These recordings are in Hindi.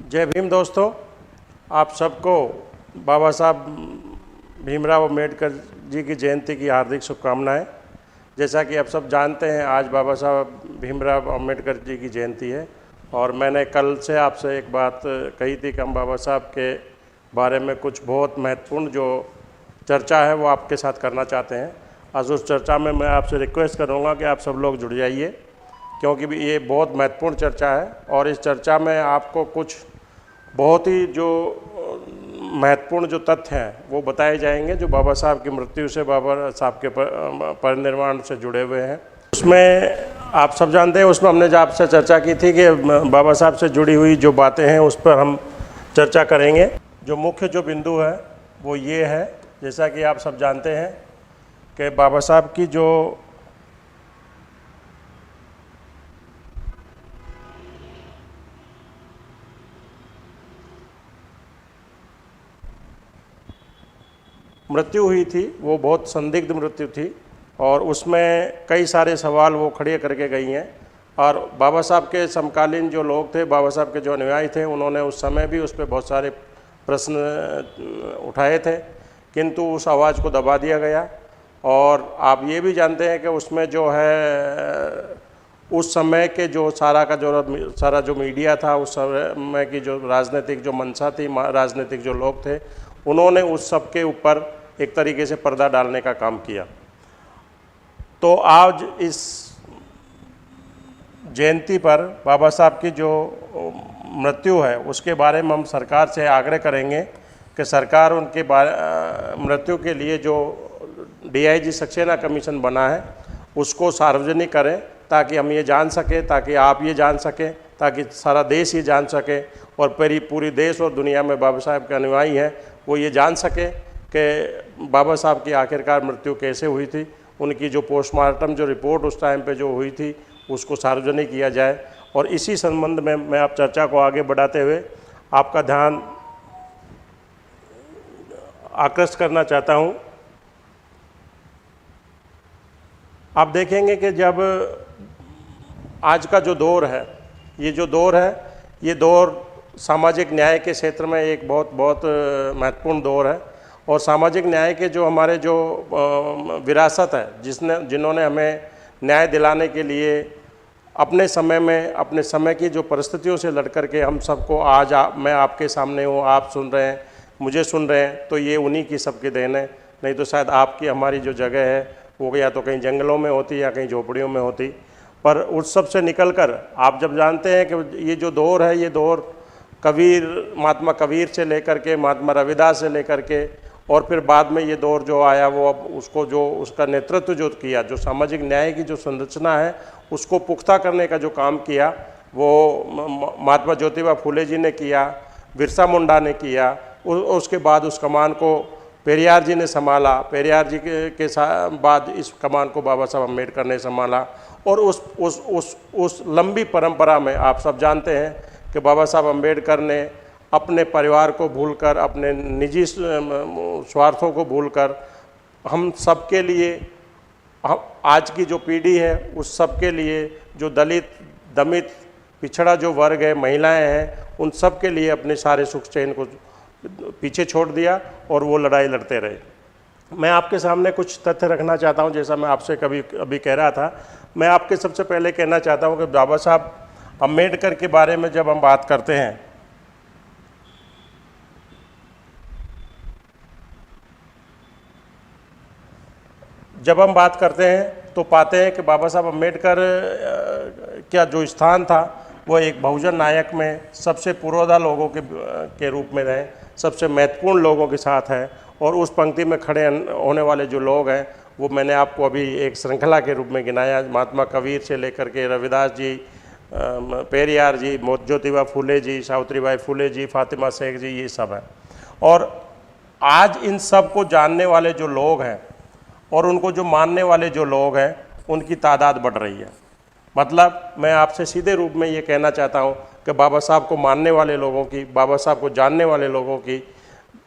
जय भीम दोस्तों, आप सबको बाबा साहब भीमराव अम्बेडकर जी की जयंती की हार्दिक शुभकामनाएं। जैसा कि आप सब जानते हैं, आज बाबा साहब भीमराव अम्बेडकर जी की जयंती है और मैंने कल से आपसे एक बात कही थी कि हम बाबा साहब के बारे में कुछ बहुत महत्वपूर्ण जो चर्चा है वो आपके साथ करना चाहते हैं। आज उस चर्चा में मैं आपसे रिक्वेस्ट करूँगा कि आप सब लोग जुड़ जाइए, क्योंकि ये बहुत महत्वपूर्ण चर्चा है और इस चर्चा में आपको कुछ बहुत ही जो महत्वपूर्ण जो तथ्य हैं वो बताए जाएंगे जो बाबा साहब की मृत्यु से, बाबा साहब के परिनिर्वाण से जुड़े हुए हैं। उसमें आप सब जानते हैं, उसमें हमने जो आपसे चर्चा की थी कि बाबा साहब से जुड़ी हुई जो बातें हैं उस पर हम चर्चा करेंगे। जो मुख्य जो बिंदु है वो ये है, जैसा कि आप सब जानते हैं कि बाबा साहब की जो मृत्यु हुई थी वो बहुत संदिग्ध मृत्यु थी और उसमें कई सारे सवाल वो खड़े करके गई हैं। और बाबा साहब के समकालीन जो लोग थे, बाबा साहब के जो अनुयायी थे, उन्होंने उस समय भी उस पर बहुत सारे प्रश्न उठाए थे, किंतु उस आवाज़ को दबा दिया गया। और आप ये भी जानते हैं कि उसमें जो है उस समय के जो सारा जो मीडिया था, उस समय की जो राजनीतिक जो मंशा थी, राजनीतिक जो लोग थे, उन्होंने उस सब के ऊपर एक तरीके से पर्दा डालने का काम किया। तो आज इस जयंती पर बाबा साहब की जो मृत्यु है उसके बारे में हम सरकार से आग्रह करेंगे कि सरकार उनके मृत्यु के लिए जो DIG सक्सेना कमीशन बना है उसको सार्वजनिक करें, ताकि हम ये जान सकें, ताकि आप ये जान सकें, ताकि सारा देश ये जान सके और पूरी देश और दुनिया में बाबा साहब के अनुयायी हैं वो ये जान सके कि बाबा साहब की आखिरकार मृत्यु कैसे हुई थी। उनकी जो पोस्टमार्टम जो रिपोर्ट उस टाइम पे जो हुई थी उसको सार्वजनिक किया जाए। और इसी संबंध में मैं आप चर्चा को आगे बढ़ाते हुए आपका ध्यान आकृष्ट करना चाहता हूँ। आप देखेंगे कि जब आज का जो दौर है, ये दौर सामाजिक न्याय के क्षेत्र में एक बहुत महत्वपूर्ण दौर है। और सामाजिक न्याय के जो हमारे जो विरासत है, जिन्होंने हमें न्याय दिलाने के लिए अपने समय की जो परिस्थितियों से लड़ कर के हम सबको आज मैं आपके सामने हूँ, आप सुन रहे हैं, मुझे सुन रहे हैं, तो ये उन्हीं की सबकी देन है। नहीं तो शायद आपकी हमारी जो जगह है वो या तो कहीं जंगलों में होती या कहीं झोपड़ियों में होती। पर उस सब से निकल कर आप जब जानते हैं कि ये जो दौर है, ये दौर महात्मा कबीर से लेकर के, महात्मा रविदास से लेकर के, और फिर बाद में ये दौर जो आया वो अब उसका नेतृत्व जो किया, जो सामाजिक न्याय की जो संरचना है उसको पुख्ता करने का जो काम किया वो महात्मा ज्योतिबा फूले जी ने किया, बिरसा मुंडा ने किया। उसके बाद उस कमान को पेरियार जी ने संभाला, पेरियार जी के बाद इस कमान को बाबा साहब अम्बेडकर ने संभाला। और उस लंबी परंपरा में आप सब जानते हैं कि बाबा साहब अम्बेडकर ने अपने परिवार को भूलकर, अपने निजी स्वार्थों को भूलकर हम सब के लिए, आज की जो पीढ़ी है उस सब के लिए, जो दलित दमित पिछड़ा जो वर्ग है, महिलाएं हैं, उन सब के लिए अपने सारे सुख चैन को पीछे छोड़ दिया और वो लड़ाई लड़ते रहे। मैं आपके सामने कुछ तथ्य रखना चाहता हूं, जैसा मैं आपसे अभी कह रहा था। मैं आपके सबसे पहले कहना चाहता हूं कि बाबा साहब अम्बेडकर के बारे में जब हम बात करते हैं, तो पाते हैं कि बाबा साहब अम्बेडकर का जो स्थान था वो एक बहुजन नायक में सबसे पुरोधा लोगों के रूप में रहे, सबसे महत्वपूर्ण लोगों के साथ है। और उस पंक्ति में खड़े होने वाले जो लोग हैं वो मैंने आपको अभी एक श्रृंखला के रूप में गिनाया। महात्मा कबीर से लेकर के रविदास जी, पेरियार जी, ज्योतिबा फूले जी, सावित्रीबाई फूले जी, फातिमा शेख जी, ये सब हैं। और आज इन सब को जानने वाले जो लोग हैं और उनको जो मानने वाले जो लोग हैं उनकी तादाद बढ़ रही है। मतलब मैं आपसे सीधे रूप में ये कहना चाहता हूँ कि बाबा साहब को मानने वाले लोगों की, बाबा साहब को जानने वाले लोगों की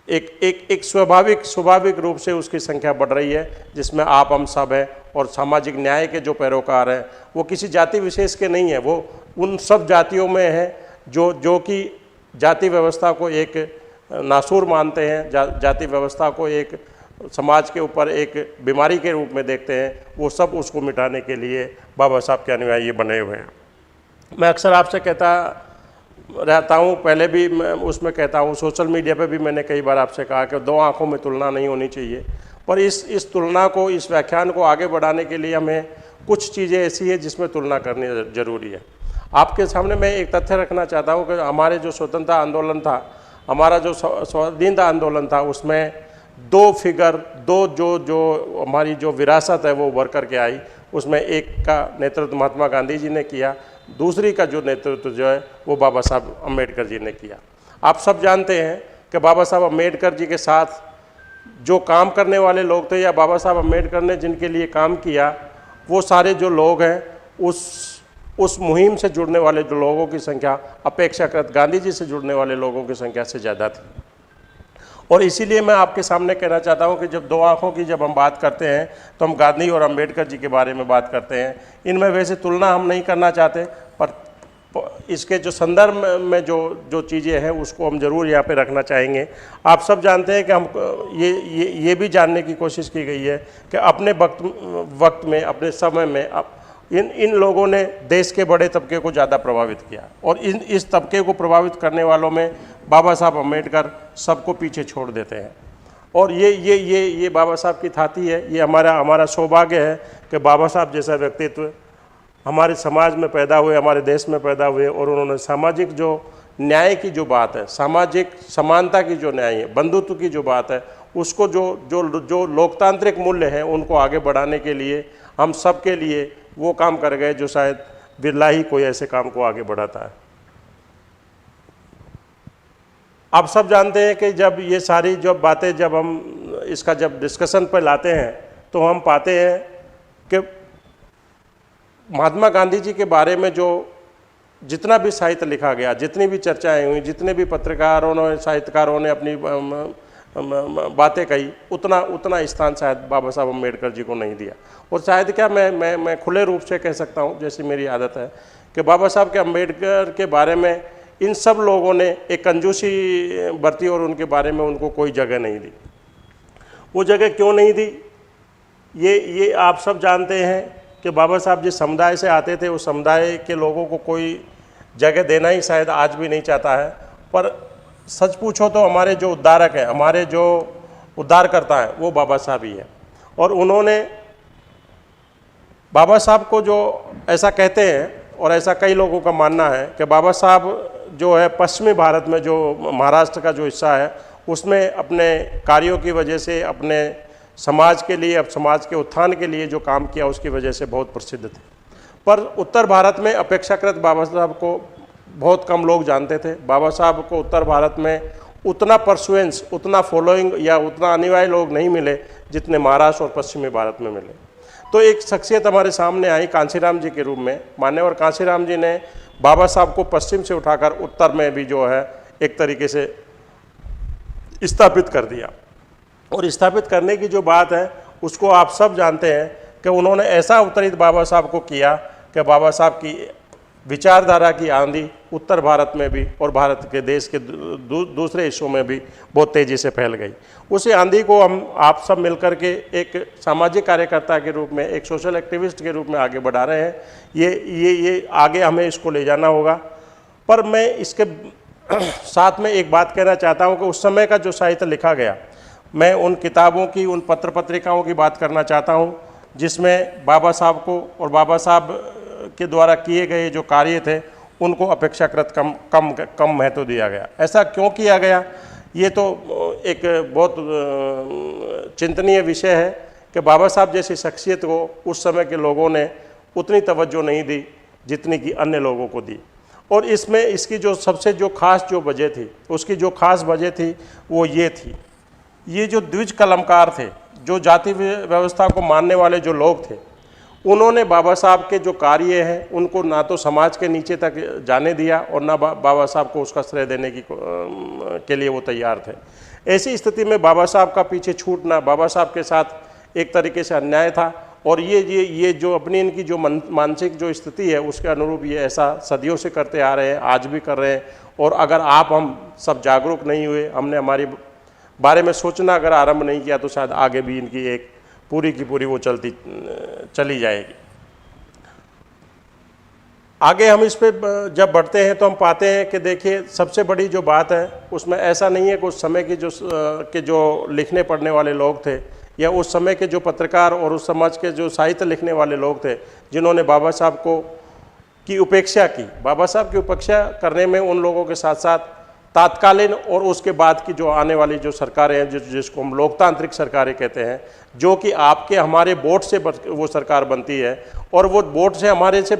एक स्वाभाविक रूप से उसकी संख्या बढ़ रही है, जिसमें आप हम सब हैं। और सामाजिक न्याय के जो पैरोकार हैं वो किसी जाति विशेष के नहीं हैं, वो उन सब जातियों में हैं जो कि जाति व्यवस्था को एक नासूर मानते हैं, जाति व्यवस्था को एक समाज के ऊपर एक बीमारी के रूप में देखते हैं, वो सब उसको मिटाने के लिए बाबा साहब के अनुयायी बने हुए हैं। मैं अक्सर आपसे कहता रहता हूँ, पहले भी मैं उसमें कहता हूँ, सोशल मीडिया पे भी मैंने कई बार आपसे कहा कि दो आँखों में तुलना नहीं होनी चाहिए, पर इस तुलना को, इस व्याख्यान को आगे बढ़ाने के लिए हमें कुछ चीज़ें ऐसी है जिसमें तुलना करनी ज़रूरी है। आपके सामने मैं एक तथ्य रखना चाहता हूँ कि हमारे जो स्वतंत्रता आंदोलन था, हमारा जो स्वाधीनता आंदोलन था, उसमें दो फिगर, दो जो हमारी जो विरासत है वो उभर करके आई। उसमें एक का नेतृत्व महात्मा गांधी जी ने किया, दूसरी का जो नेतृत्व जो है वो बाबा साहब अम्बेडकर जी ने किया। आप सब जानते हैं कि बाबा साहब अम्बेडकर जी के साथ जो काम करने वाले लोग थे, या बाबा साहब अम्बेडकर ने जिनके लिए काम किया, वो सारे जो लोग हैं उस मुहिम से जुड़ने वाले जो लोगों की संख्या अपेक्षाकृत गांधी जी से जुड़ने वाले लोगों की संख्या से ज़्यादा थी। और इसीलिए मैं आपके सामने कहना चाहता हूं कि जब दो आँखों की जब हम बात करते हैं तो हम गांधी और अंबेडकर जी के बारे में बात करते हैं। इनमें वैसे तुलना हम नहीं करना चाहते, पर इसके जो संदर्भ में जो चीज़ें हैं उसको हम ज़रूर यहाँ पे रखना चाहेंगे। आप सब जानते हैं कि हम ये भी जानने की कोशिश की गई है कि अपने वक्त में, अपने समय में इन लोगों ने देश के बड़े तबके को ज़्यादा प्रभावित किया, और इस तबके को प्रभावित करने वालों में बाबा साहब अम्बेडकर सबको पीछे छोड़ देते हैं। और ये बाबा साहब की थाती है। ये हमारा सौभाग्य है कि बाबा साहब जैसा व्यक्तित्व हमारे समाज में पैदा हुए, हमारे देश में पैदा हुए, और उन्होंने सामाजिक जो न्याय की जो बात है, सामाजिक समानता की जो न्याय है, बंधुत्व की जो बात है, उसको जो लोकतांत्रिक मूल्य हैं उनको आगे बढ़ाने के लिए हम सब के लिए वो काम कर गए जो शायद बिरला ही कोई ऐसे काम को आगे बढ़ाता है। आप सब जानते हैं कि जब ये सारी जो बातें जब हम इसका जब डिस्कशन पर लाते हैं तो हम पाते हैं कि महात्मा गांधी जी के बारे में जो जितना भी साहित्य लिखा गया, जितनी भी चर्चाएं हुई, जितने भी पत्रकारों ने, साहित्यकारों ने अपनी बातें कही, उतना स्थान शायद बाबा साहब अम्बेडकर जी को नहीं दिया। और शायद क्या मैं खुले रूप से कह सकता हूँ, जैसी मेरी आदत है, कि बाबा साहब के अम्बेडकर के बारे में इन सब लोगों ने एक कंजूसी बरती और उनके बारे में उनको कोई जगह नहीं दी। वो जगह क्यों नहीं दी, ये आप सब जानते हैं कि बाबा साहब जिस समुदाय से आते थे उस समुदाय के लोगों को कोई जगह देना ही शायद आज भी नहीं चाहता है। पर सच पूछो तो हमारे जो उद्धारक हैं, हमारे जो उद्धारकर्ता हैं, वो बाबा साहब ही हैं। और उन्होंने बाबा साहब को जो ऐसा कहते हैं, और ऐसा कई लोगों का मानना है कि बाबा साहब जो है पश्चिमी भारत में, जो महाराष्ट्र का जो हिस्सा है, उसमें अपने कार्यों की वजह से, अपने समाज के लिए, अब समाज के उत्थान के लिए जो काम किया उसकी वजह से बहुत प्रसिद्ध थे। पर उत्तर भारत में अपेक्षाकृत बाबा साहब को बहुत कम लोग जानते थे। बाबा साहब को उत्तर भारत में उतना परसुएंस, उतना फॉलोइंग या उतना अनुयायी लोग नहीं मिले जितने महाराष्ट्र और पश्चिमी भारत में मिले। तो एक शख्सियत हमारे सामने आई कांशीराम जी के रूप में। मान्यवर कांशीराम जी ने बाबा साहब को पश्चिम से उठाकर उत्तर में भी जो है एक तरीके से स्थापित कर दिया। और स्थापित करने की जो बात है उसको आप सब जानते हैं कि उन्होंने ऐसा अवतरित बाबा साहब को किया कि बाबा साहब की विचारधारा की आंधी उत्तर भारत में भी और भारत के देश के दूसरे हिस्सों में भी बहुत तेज़ी से फैल गई। उसी आंधी को हम आप सब मिलकर के एक सामाजिक कार्यकर्ता के रूप में, एक सोशल एक्टिविस्ट के रूप में आगे बढ़ा रहे हैं। ये आगे हमें इसको ले जाना होगा। पर मैं इसके साथ में एक बात कहना चाहता हूँ कि उस समय का जो साहित्य लिखा गया, मैं उन किताबों की, उन पत्र पत्रिकाओं की बात करना चाहता हूँ जिसमें बाबा साहब को और बाबा साहब के द्वारा किए गए जो कार्य थे उनको अपेक्षाकृत कम महत्व दिया गया। ऐसा क्यों किया गया, ये तो एक बहुत चिंतनीय विषय है कि बाबा साहब जैसी शख्सियत को उस समय के लोगों ने उतनी तवज्जो नहीं दी जितनी कि अन्य लोगों को दी। और इसमें इसकी जो सबसे जो खास जो वजह थी, उसकी जो खास वजह थी वो ये थी, ये जो द्विज कलमकार थे, जो जाति व्यवस्था को मानने वाले जो लोग थे, उन्होंने बाबा साहब के जो कार्य हैं उनको ना तो समाज के नीचे तक जाने दिया और ना बाबा साहब को उसका श्रेय देने के लिए वो तैयार थे। ऐसी स्थिति में बाबा साहब का पीछे छूटना बाबा साहब के साथ एक तरीके से अन्याय था। और ये जो अपनी इनकी जो मानसिक जो स्थिति है उसके अनुरूप ये ऐसा सदियों से करते आ रहे हैं, आज भी कर रहे हैं। और अगर हम सब जागरूक नहीं हुए, हमने हमारी बारे में सोचना अगर आरंभ नहीं किया, तो शायद आगे भी इनकी एक पूरी की पूरी वो चली जाएगी। आगे हम इस पे जब बढ़ते हैं तो हम पाते हैं कि देखिए, सबसे बड़ी जो बात है उसमें ऐसा नहीं है कि उस समय की जो लिखने पढ़ने वाले लोग थे, या उस समय के जो पत्रकार और उस समाज के जो साहित्य लिखने वाले लोग थे जिन्होंने बाबा साहब की उपेक्षा की। बाबा साहब की उपेक्षा करने में उन लोगों के साथ साथ तात्कालीन और उसके बाद की जो आने वाली जो सरकारें हैं, जिसको हम लोकतांत्रिक सरकारें कहते हैं, जो कि आपके हमारे वोट से वो सरकार बनती है, और वो वोट से हमारे से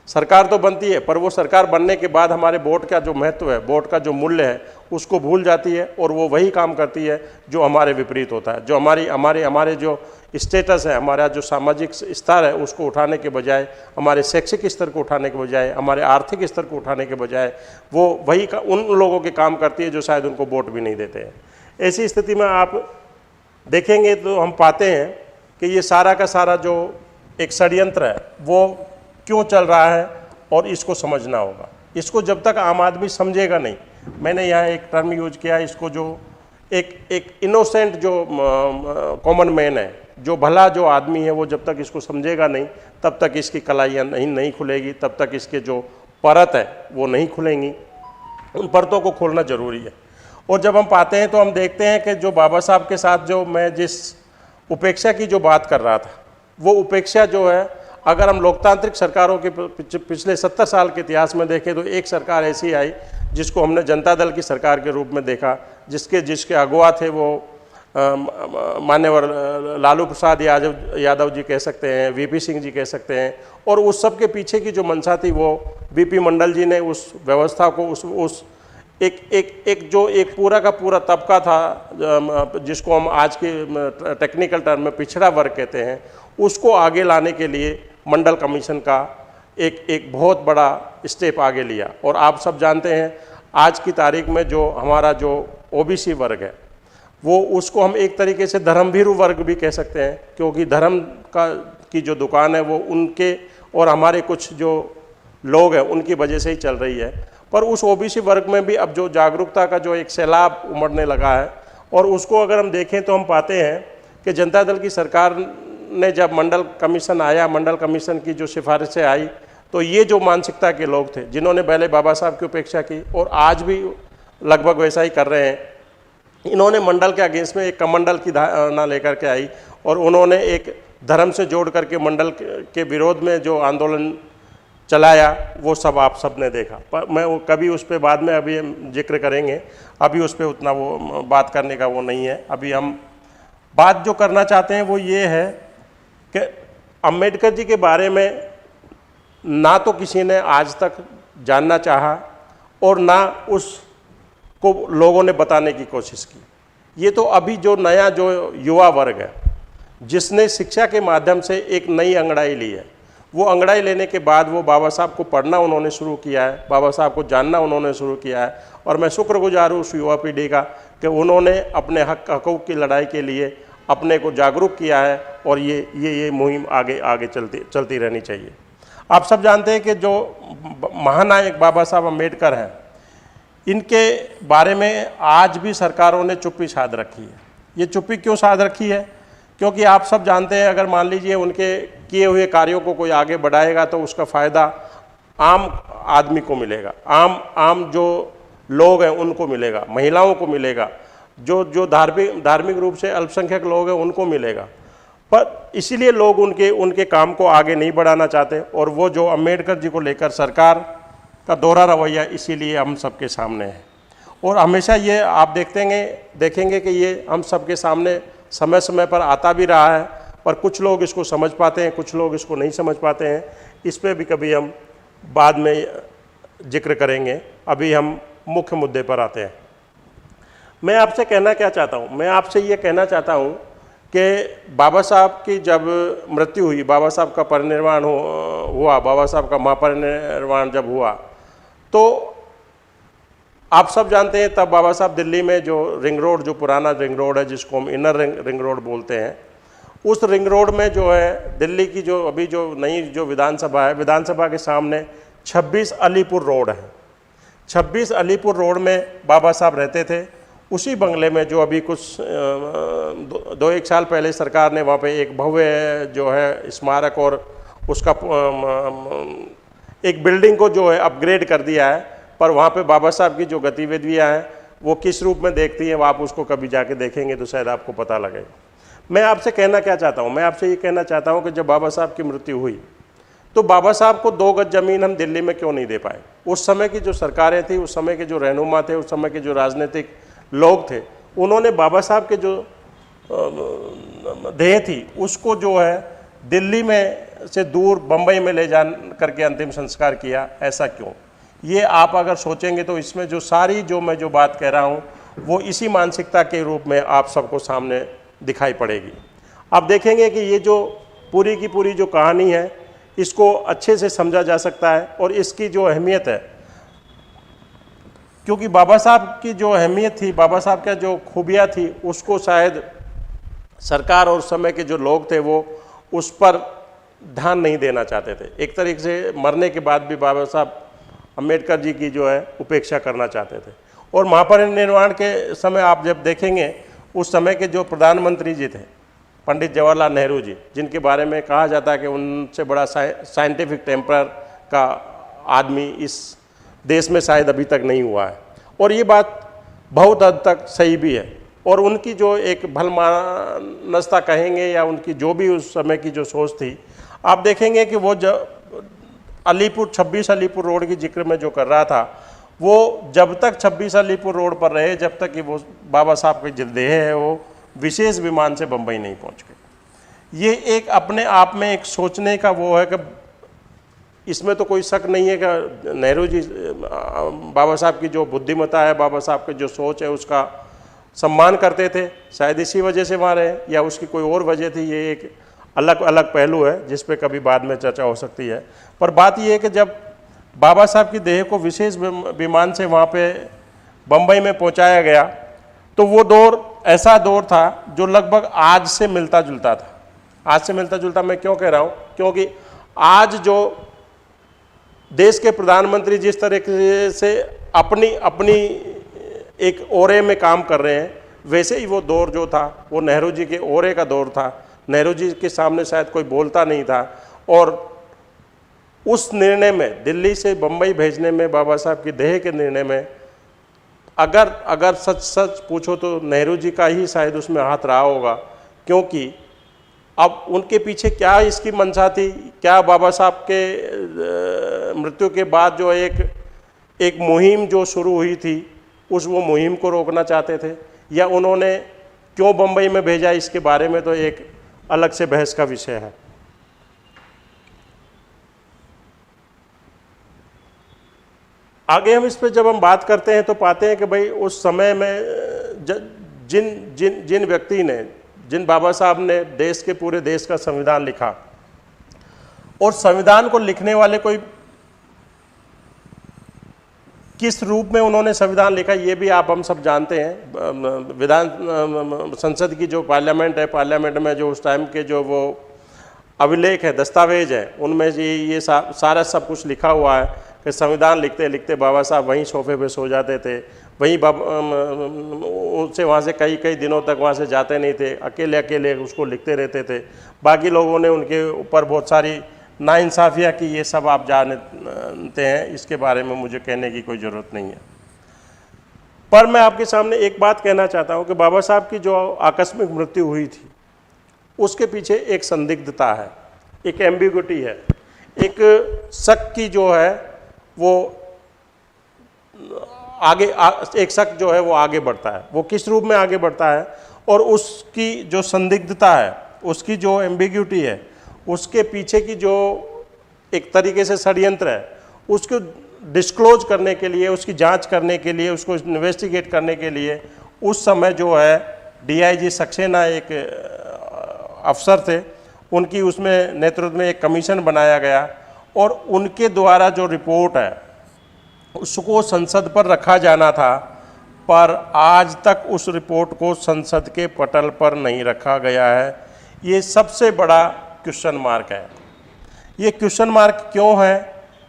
सरकार तो बनती है, पर वो सरकार बनने के बाद हमारे वोट का जो महत्व है, वोट का जो मूल्य है, उसको भूल जाती है और वो वही काम करती है जो हमारे विपरीत होता है। जो हमारे जो स्टेटस है, हमारा जो सामाजिक स्तर है, उसको उठाने के बजाय, हमारे शैक्षिक स्तर को उठाने के बजाय, हमारे आर्थिक स्तर को उठाने के बजाय, वो वही उन लोगों के काम करती है जो शायद उनको वोट भी नहीं देते हैं। ऐसी स्थिति में आप देखेंगे तो हम पाते हैं कि ये सारा का सारा जो एक षड्यंत्र है वो क्यों चल रहा है, और इसको समझना होगा। इसको जब तक आम आदमी समझेगा नहीं, मैंने यहाँ एक टर्म यूज किया, इसको जो एक इनोसेंट जो कॉमन मैन है, जो भला जो आदमी है, वो जब तक इसको समझेगा नहीं, तब तक इसकी कलाइयाँ नहीं खुलेगी, तब तक इसके जो परत है वो नहीं खुलेंगी। उन परतों को खोलना जरूरी है। और जब हम पाते हैं तो हम देखते हैं कि जो बाबा साहब के साथ जो मैं जिस उपेक्षा की जो बात कर रहा था, वो उपेक्षा जो है, अगर हम लोकतांत्रिक सरकारों के पिछले 70 साल के इतिहास में देखें तो एक सरकार ऐसी आई जिसको हमने जनता दल की सरकार के रूप में देखा, जिसके अगुवा थे वो मान्यवर लालू प्रसाद यादव जी कह सकते हैं, वीपी सिंह जी कह सकते हैं। और उस सब के पीछे की जो मंशा थी वो बीपी मंडल जी ने उस व्यवस्था को उस एक पूरा का पूरा तबका था, जिसको हम आज के टेक्निकल टर्म में पिछड़ा वर्ग कहते हैं, उसको आगे लाने के लिए मंडल कमीशन का एक बहुत बड़ा स्टेप आगे लिया। और आप सब जानते हैं आज की तारीख में जो हमारा जो ओबीसी वर्ग है, वो उसको हम एक तरीके से धर्मभीरू वर्ग भी कह सकते हैं, क्योंकि धर्म की जो दुकान है वो उनके और हमारे कुछ जो लोग हैं उनकी वजह से ही चल रही है। पर उस ओबीसी वर्ग में भी अब जो जागरूकता का जो एक सैलाब उमड़ने लगा है, और उसको अगर हम देखें तो हम पाते हैं कि जनता दल की सरकार ने जब मंडल कमीशन आया, मंडल कमीशन की जो सिफारिशें आई, तो ये जो मानसिकता के लोग थे जिन्होंने पहले बाबा साहब की उपेक्षा की और आज भी लगभग वैसा ही कर रहे हैं, इन्होंने मंडल के अगेंस्ट में एक कमंडल की धारणा लेकर के आई, और उन्होंने एक धर्म से जोड़ करके मंडल के विरोध में जो आंदोलन चलाया, वो सब आप सब ने देखा। पर मैं वो कभी उस पर बाद में अभी हम जिक्र करेंगे, अभी उस पर उतना वो बात करने का वो नहीं है। अभी हम बात जो करना चाहते हैं वो ये है कि अंबेडकर जी के बारे में ना तो किसी ने आज तक जानना चाहा और ना उसको लोगों ने बताने की कोशिश की। ये तो अभी जो नया जो युवा वर्ग है, जिसने शिक्षा के माध्यम से एक नई अंगड़ाई ली है, वो अंगड़ाई लेने के बाद वो बाबा साहब को पढ़ना उन्होंने शुरू किया है, बाबा साहब को जानना उन्होंने शुरू किया है। और मैं शुक्रगुजार हूँ उस युवा पीढ़ी का कि उन्होंने अपने हकूक़ की लड़ाई के लिए अपने को जागरूक किया है, और ये मुहिम आगे चलती रहनी चाहिए। आप सब जानते हैं कि जो महानायक बाबा साहब अम्बेडकर हैं, इनके बारे में आज भी सरकारों ने चुप्पी साध रखी है। ये चुप्पी क्यों साध रखी है? क्योंकि आप सब जानते हैं, अगर मान लीजिए उनके किए हुए कार्यों को कोई आगे बढ़ाएगा तो उसका फ़ायदा आम आदमी को मिलेगा, आम जो लोग हैं उनको मिलेगा, महिलाओं को मिलेगा, जो धार्मिक रूप से अल्पसंख्यक लोग हैं उनको मिलेगा। पर इसीलिए लोग उनके काम को आगे नहीं बढ़ाना चाहते, और वो जो अम्बेडकर जी को लेकर सरकार का दोहरा रवैया इसीलिए हम सबके सामने है। और हमेशा ये आप देखेंगे कि ये हम सबके सामने समय समय पर आता भी रहा है, पर कुछ लोग इसको समझ पाते हैं, कुछ लोग इसको नहीं समझ पाते हैं। इस पे भी कभी हम बाद में जिक्र करेंगे। अभी हम मुख्य मुद्दे पर आते हैं। मैं आपसे कहना क्या चाहता हूँ? मैं आपसे ये कहना चाहता हूँ कि बाबा साहब की जब मृत्यु हुई, बाबा साहब का परिनिर्वाण हुआ, बाबा साहब का महापरिनिर्वाण जब हुआ, तो आप सब जानते हैं तब बाबा साहब दिल्ली में जो रिंग रोड, जो पुराना रिंग रोड है जिसको हम इनर रिंग रोड बोलते हैं, उस रिंग रोड में जो है दिल्ली की जो अभी जो नई जो विधानसभा है, विधानसभा के सामने 26 अलीपुर रोड है। 26 अलीपुर रोड में बाबा साहब रहते थे। उसी बंगले में जो अभी कुछ दो एक साल पहले सरकार ने वहाँ पे एक भव्य जो है स्मारक और उसका एक बिल्डिंग को जो है अपग्रेड कर दिया है, पर वहाँ पे बाबा साहब की जो गतिविधियाँ हैं वो किस रूप में देखती हैं, वो आप उसको कभी जाके देखेंगे तो शायद आपको पता लगेगा। मैं आपसे कहना क्या चाहता हूँ, मैं आपसे ये कहना चाहता हूँ कि जब बाबा साहब की मृत्यु हुई तो बाबा साहब को 2 गज ज़मीन हम दिल्ली में क्यों नहीं दे पाए। उस समय की जो सरकारें थी, उस समय के जो रहनुमा थे, उस समय के जो राजनीतिक लोग थे, उन्होंने बाबा साहब के जो देह थी उसको जो है दिल्ली में से दूर बम्बई में ले जा करके अंतिम संस्कार किया। ऐसा क्यों? ये आप अगर सोचेंगे तो इसमें जो सारी जो मैं जो बात कह रहा हूँ वो इसी मानसिकता के रूप में आप सबको सामने दिखाई पड़ेगी। आप देखेंगे कि ये जो पूरी की पूरी जो कहानी है इसको अच्छे से समझा जा सकता है और इसकी जो अहमियत है, क्योंकि बाबा साहब की जो अहमियत थी, बाबा साहब का जो खूबियाँ थी, उसको शायद सरकार और उस समय के जो लोग थे वो उस पर ध्यान नहीं देना चाहते थे। एक तरीके से मरने के बाद भी बाबा साहब अम्बेडकर जी की जो है उपेक्षा करना चाहते थे। और महापरिनिर्वाण के समय आप जब देखेंगे उस समय के जो प्रधानमंत्री जी थे पंडित जवाहरलाल नेहरू जी, जिनके बारे में कहा जाता है कि उनसे बड़ा साइंटिफिक टेम्पर का आदमी इस देश में शायद अभी तक नहीं हुआ है, और ये बात बहुत हद तक सही भी है। और उनकी जो एक भलमानसता कहेंगे या उनकी जो भी उस समय की जो सोच थी, आप देखेंगे कि वो जब अलीपुर 26 अलीपुर रोड की जिक्र में जो कर रहा था, वो जब तक 26 अलीपुर रोड पर रहे, जब तक कि वो बाबा साहब की देह है वो विशेष विमान से बम्बई नहीं पहुंच गए। ये एक अपने आप में एक सोचने का वो है कि इसमें तो कोई शक नहीं है कि नेहरू जी बाबा साहब की जो बुद्धिमत्ता है, बाबा साहब की जो सोच है, उसका सम्मान करते थे। शायद इसी वजह से वहाँ रहे या उसकी कोई और वजह थी, ये एक अलग अलग पहलू है जिस पे कभी बाद में चर्चा हो सकती है। पर बात ये है कि जब बाबा साहब की देह को विशेष विमान से वहाँ पे बम्बई में पहुँचाया गया तो वो दौर ऐसा दौर था जो लगभग आज से मिलता जुलता था। आज से मिलता जुलता मैं क्यों कह रहा हूँ, क्योंकि आज जो देश के प्रधानमंत्री जिस तरीके से अपनी अपनी एक ओरे में काम कर रहे हैं, वैसे ही वो दौर जो था वो नेहरू जी के ओरे का दौर था। नेहरू जी के सामने शायद कोई बोलता नहीं था, और उस निर्णय में, दिल्ली से बम्बई भेजने में, बाबा साहब की देह के निर्णय में अगर सच पूछो तो नेहरू जी का ही शायद उसमें हाथ रहा होगा। क्योंकि अब उनके पीछे क्या इसकी मंशा थी, क्या बाबा साहब के मृत्यु के बाद जो एक मुहिम जो शुरू हुई थी वो मुहिम को रोकना चाहते थे, या उन्होंने क्यों बम्बई में भेजा, इसके बारे में तो एक अलग से बहस का विषय है। आगे हम इस पे जब हम बात करते हैं तो पाते हैं कि भाई उस समय में जिन व्यक्ति ने, जिन बाबा साहब ने देश के पूरे देश का संविधान लिखा, और संविधान को लिखने वाले कोई किस रूप में उन्होंने संविधान लिखा ये भी आप हम सब जानते हैं। विधान संसद की जो पार्लियामेंट है, पार्लियामेंट में जो उस टाइम के जो वो अभिलेख है, दस्तावेज है, उनमें ये सारा सब कुछ लिखा हुआ है कि संविधान लिखते लिखते बाबा साहब वहीं सोफे पे सो जाते थे, वहीं उनसे वहाँ से कई दिनों तक वहाँ से जाते नहीं थे, अकेले अकेले उसको लिखते रहते थे। बाकी लोगों ने उनके ऊपर बहुत सारी नाइंसाफ़ियाँ की, ये सब आप जानते हैं, इसके बारे में मुझे कहने की कोई ज़रूरत नहीं है। पर मैं आपके सामने एक बात कहना चाहता हूँ कि बाबा साहब की जो आकस्मिक मृत्यु हुई थी उसके पीछे एक संदिग्धता है, एक एम्बिग्युइटी है, एक शक की जो है वो आगे एक शक जो है वो आगे बढ़ता है। वो किस रूप में आगे बढ़ता है, और उसकी जो संदिग्धता है, उसकी जो एम्बिग्युइटी है, उसके पीछे की जो एक तरीके से षड्यंत्र है, उसको डिस्क्लोज करने के लिए, उसकी जांच करने के लिए, उसको इन्वेस्टिगेट करने के लिए उस समय जो है डीआईजी सक्सेना एक अफसर थे, उनकी उसमें नेतृत्व में एक कमीशन बनाया गया, और उनके द्वारा जो रिपोर्ट है उसको संसद पर रखा जाना था, पर आज तक उस रिपोर्ट को संसद के पटल पर नहीं रखा गया है। ये सबसे बड़ा क्वेश्चन मार्क है। ये क्वेश्चन मार्क क्यों है?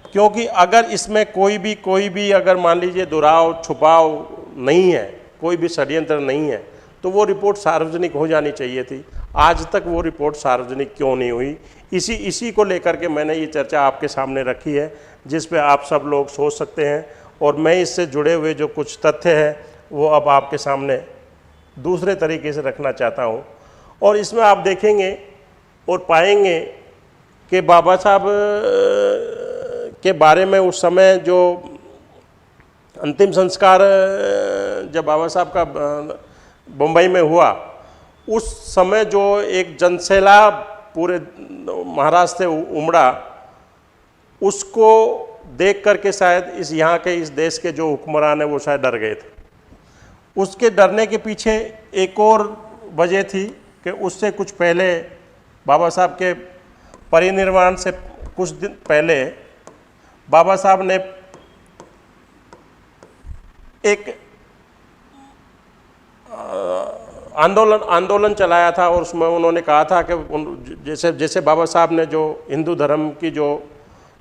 क्योंकि अगर इसमें कोई भी अगर मान लीजिए दुराव छुपाव नहीं है, कोई भी षड्यंत्र नहीं है, तो वो रिपोर्ट सार्वजनिक हो जानी चाहिए थी। आज तक वो रिपोर्ट सार्वजनिक क्यों नहीं हुई? इसी को लेकर के मैंने ये चर्चा आपके सामने रखी है, जिस पे आप सब लोग सोच सकते हैं। और मैं इससे जुड़े हुए जो कुछ तथ्य हैं वो अब आपके सामने दूसरे तरीके से रखना चाहता हूँ। और इसमें आप देखेंगे और पाएंगे कि बाबा साहब के बारे में उस समय जो अंतिम संस्कार जब बाबा साहब का बम्बई में हुआ, उस समय जो एक जनसैलाब पूरे महाराष्ट्र से उमड़ा, उसको देख करके शायद इस देश के जो हुक्मरान हैं वो शायद डर गए थे। उसके डरने के पीछे एक और वजह थी कि उससे कुछ पहले बाबा साहब के परिनिर्वाण से कुछ दिन पहले बाबा साहब ने एक आंदोलन चलाया था। और उसमें उन्होंने कहा था कि जैसे बाबा साहब ने जो हिंदू धर्म की जो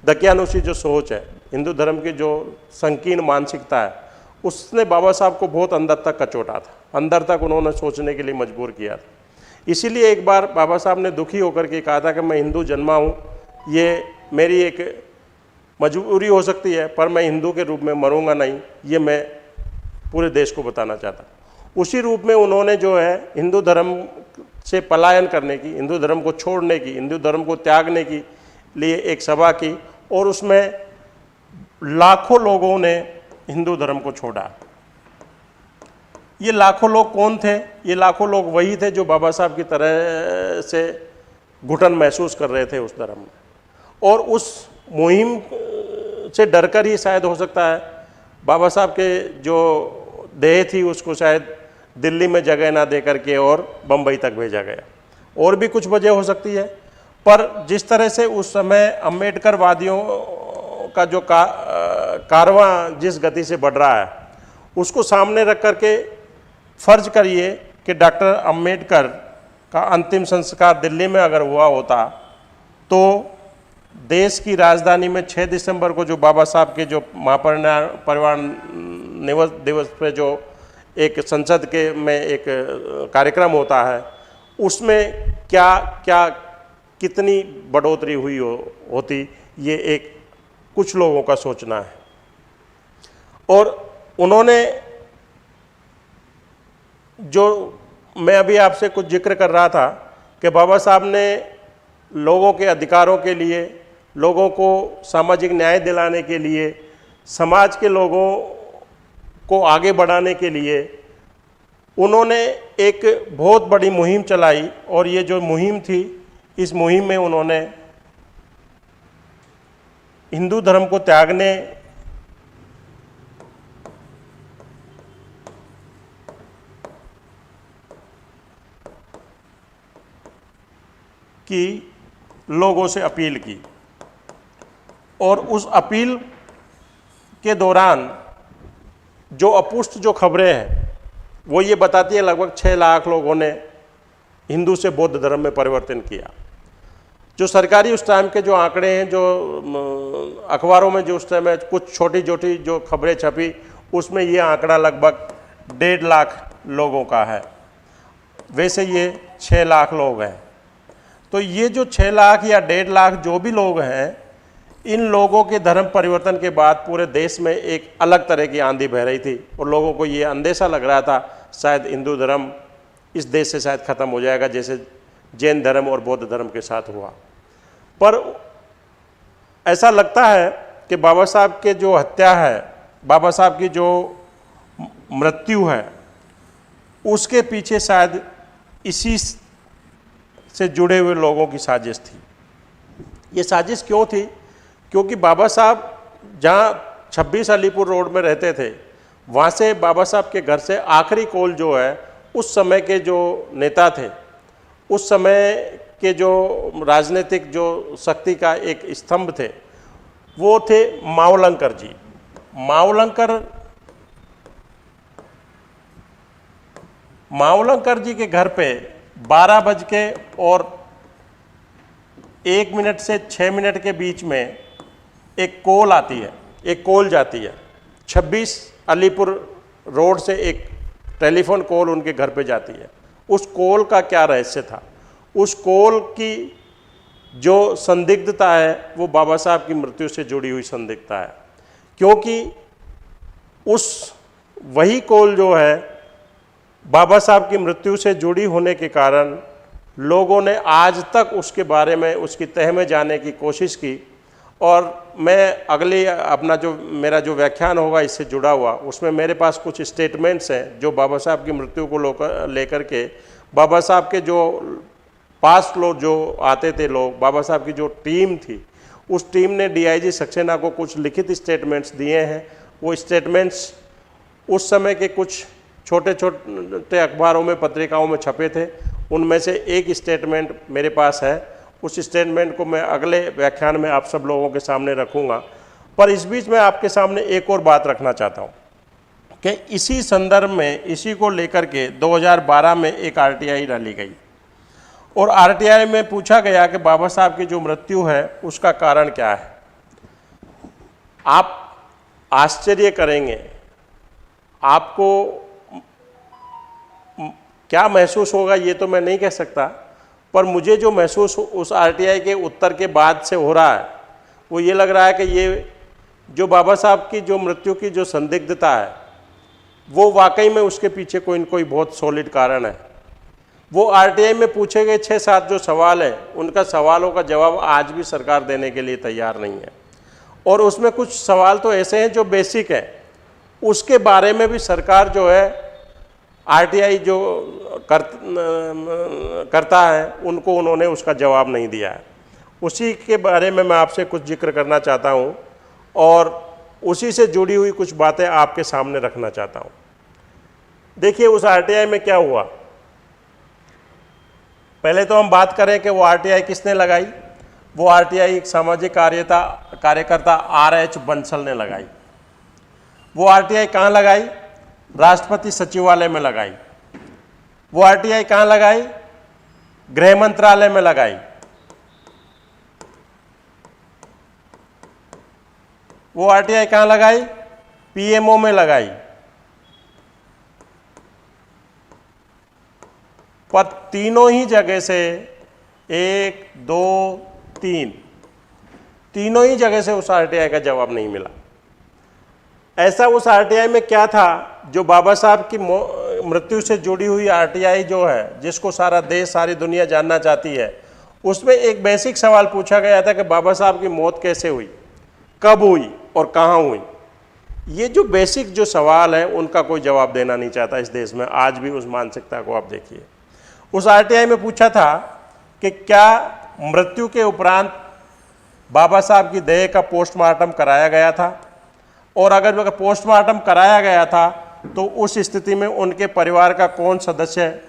दकियानुसी जो सोच है, हिंदू धर्म की जो संकीर्ण मानसिकता है, उसने बाबा साहब को बहुत अंदर तक कचोटा था, अंदर तक उन्होंने सोचने के लिए मजबूर किया था। इसीलिए एक बार बाबा साहब ने दुखी होकर के कहा था कि मैं हिंदू जन्मा हूँ, ये मेरी एक मजबूरी हो सकती है, पर मैं हिंदू के रूप में मरूंगा नहीं, ये मैं पूरे देश को बताना चाहता। उसी रूप में उन्होंने जो है हिंदू धर्म से पलायन करने की, हिंदू धर्म को छोड़ने की, हिंदू धर्म को त्यागने की लिए एक सभा की, और उसमें लाखों लोगों ने हिंदू धर्म को छोड़ा। ये लाखों लोग कौन थे? ये लाखों लोग वही थे जो बाबा साहब की तरह से घुटन महसूस कर रहे थे उस धर्म में, और उस मुहिम से डरकर ही शायद हो सकता है बाबा साहब के जो देह थी उसको शायद दिल्ली में जगह ना दे करके और बम्बई तक भेजा गया। और भी कुछ वजह हो सकती है, पर जिस तरह से उस समय अम्बेडकर वादियों का जो कारवां जिस गति से बढ़ रहा है, उसको सामने रख करके फर्ज करिए कि डॉक्टर अम्बेडकर का अंतिम संस्कार दिल्ली में अगर हुआ होता, तो देश की राजधानी में 6 दिसंबर को जो बाबा साहब के जो महापरिनिर्वाण दिवस पे जो एक संसद के में एक कार्यक्रम होता है, उसमें क्या कितनी बढ़ोतरी हुई होती, ये एक कुछ लोगों का सोचना है। और उन्होंने जो मैं अभी आपसे कुछ जिक्र कर रहा था कि बाबा साहब ने लोगों के अधिकारों के लिए, लोगों को सामाजिक न्याय दिलाने के लिए, समाज के लोगों को आगे बढ़ाने के लिए उन्होंने एक बहुत बड़ी मुहिम चलाई। और ये जो मुहिम थी, इस मुहिम में उन्होंने हिंदू धर्म को त्यागने की लोगों से अपील की। और उस अपील के दौरान जो अपुष्ट जो खबरें हैं वो ये बताती है लगभग 6 लाख लोगों ने हिंदू से बौद्ध धर्म में परिवर्तन किया। जो सरकारी उस टाइम के जो आंकड़े हैं, जो अखबारों में जो उस टाइम में कुछ छोटी छोटी जो खबरें छपी, उसमें ये आंकड़ा लगभग 1.5 लाख लोगों का है। वैसे ये 6 लाख लोग हैं। तो ये जो 6 लाख या 1.5 लाख जो भी लोग हैं, इन लोगों के धर्म परिवर्तन के बाद पूरे देश में एक अलग तरह की आंधी बह रही थी। और लोगों को ये अंदेशा लग रहा था शायद हिंदू धर्म इस देश से शायद ख़त्म हो जाएगा, जैसे जैन धर्म और बौद्ध धर्म के साथ हुआ। पर ऐसा लगता है कि बाबा साहब के जो हत्या है, बाबा साहब की जो मृत्यु है, उसके पीछे शायद इसी से जुड़े हुए लोगों की साजिश थी। ये साजिश क्यों थी? क्योंकि बाबा साहब जहाँ 26 अलीपुर रोड में रहते थे, वहाँ से बाबा साहब के घर से आखिरी कॉल जो है, उस समय के जो नेता थे, उस समय के जो राजनीतिक जो शक्ति का एक स्तंभ थे, वो थे मावलंकर जी। मावलंकर जी के घर पे 12:01 से 6 मिनट के बीच में एक कॉल आती है, एक कॉल जाती है 26 अलीपुर रोड से, एक टेलीफोन कॉल उनके घर पे जाती है। उस कॉल का क्या रहस्य था? उस कॉल की जो संदिग्धता है वो बाबा साहब की मृत्यु से जुड़ी हुई संदिग्धता है, क्योंकि उस वही कॉल जो है बाबा साहब की मृत्यु से जुड़ी होने के कारण लोगों ने आज तक उसके बारे में, उसकी तह में जाने की कोशिश की। और मैं अगले अपना जो मेरा जो व्याख्यान होगा इससे जुड़ा हुआ, उसमें मेरे पास कुछ स्टेटमेंट्स हैं जो बाबा साहब की मृत्यु को लेकर के बाबा साहब के जो पास लोग जो आते थे लोग, बाबा साहब की जो टीम थी, उस टीम ने डीआईजी सक्सेना को कुछ लिखित स्टेटमेंट्स दिए हैं। वो स्टेटमेंट्स उस समय के कुछ छोटे छोटे अखबारों में, पत्रिकाओं में छपे थे। उनमें से एक स्टेटमेंट मेरे पास है। उस स्टेटमेंट को मैं अगले व्याख्यान में आप सब लोगों के सामने रखूंगा। पर इस बीच में आपके सामने एक और बात रखना चाहता हूँ कि इसी संदर्भ में, इसी को लेकर के 2012 में एक आरटीआई डाली गई और आरटीआई में पूछा गया कि बाबा साहब की जो मृत्यु है उसका कारण क्या है। आप आश्चर्य करेंगे, आपको क्या महसूस होगा ये तो मैं नहीं कह सकता, पर मुझे जो महसूस उस आरटीआई के उत्तर के बाद से हो रहा है वो ये लग रहा है कि ये जो बाबा साहब की जो मृत्यु की जो संदिग्धता है वो वाकई में उसके पीछे कोई न कोई बहुत सॉलिड कारण है। वो आरटीआई में पूछे गए 6-7 जो सवाल हैं, उनका सवालों का जवाब आज भी सरकार देने के लिए तैयार नहीं है। और उसमें कुछ सवाल तो ऐसे हैं जो बेसिक हैं, उसके बारे में भी सरकार जो है, आरटीआई जो करता है, उनको उन्होंने उसका जवाब नहीं दिया है। उसी के बारे में मैं आपसे कुछ जिक्र करना चाहता हूँ और उसी से जुड़ी हुई कुछ बातें आपके सामने रखना चाहता हूँ। देखिए उस आरटीआई में क्या हुआ। पहले तो हम बात करें कि वो आरटीआई किसने लगाई। वो आरटीआई एक सामाजिक कार्यकर्ता RH बंसल ने लगाई। वो आरटीआई कहाँ लगाई? राष्ट्रपति सचिवालय में लगाई। वो आरटीआई कहाँ लगाई? गृह मंत्रालय में लगाई। वो आरटीआई कहाँ लगाई? पीएमओ में लगाई। पर तीनों ही जगह से 1, 2, 3 तीनों ही जगह से उस आरटीआई का जवाब नहीं मिला। ऐसा उस आरटीआई में क्या था जो बाबा साहब की मृत्यु से जुड़ी हुई आरटीआई जो है, जिसको सारा देश, सारी दुनिया जानना चाहती है, उसमें एक बेसिक सवाल पूछा गया था कि बाबा साहब की मौत कैसे हुई, कब हुई और कहाँ हुई। ये जो बेसिक जो सवाल है उनका कोई जवाब देना नहीं चाहता इस देश में। आज भी उस मानसिकता को आप देखिए। उस आरटीआई में पूछा था कि क्या मृत्यु के उपरांत बाबा साहब की देह का पोस्टमार्टम कराया गया था, और अगर पोस्टमार्टम कराया गया था तो उस स्थिति में उनके परिवार का कौन सदस्य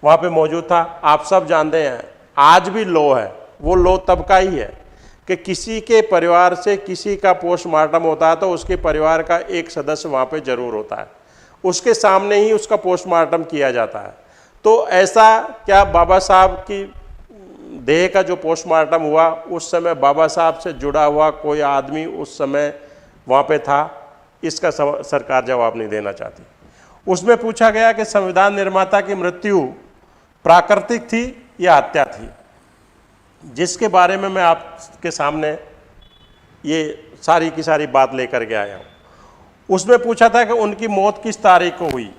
वहाँ पे मौजूद था। आप सब जानते हैं आज भी लॉ है, वो लॉ तब का ही है कि किसी के परिवार से किसी का पोस्टमार्टम होता है तो उसके परिवार का एक सदस्य वहाँ पे जरूर होता है, उसके सामने ही उसका पोस्टमार्टम किया जाता है। तो ऐसा क्या बाबा साहब की देह का जो पोस्टमार्टम हुआ उस समय बाबा साहब से जुड़ा हुआ कोई आदमी उस समय वहाँ पे था? इसका सरकार जवाब नहीं देना चाहती। उसमें पूछा गया कि संविधान निर्माता की मृत्यु प्राकृतिक थी या हत्या थी, जिसके बारे में मैं आपके सामने ये सारी की सारी बात लेकर के आया हूँ। उसमें पूछा था कि उनकी मौत किस तारीख को हुई।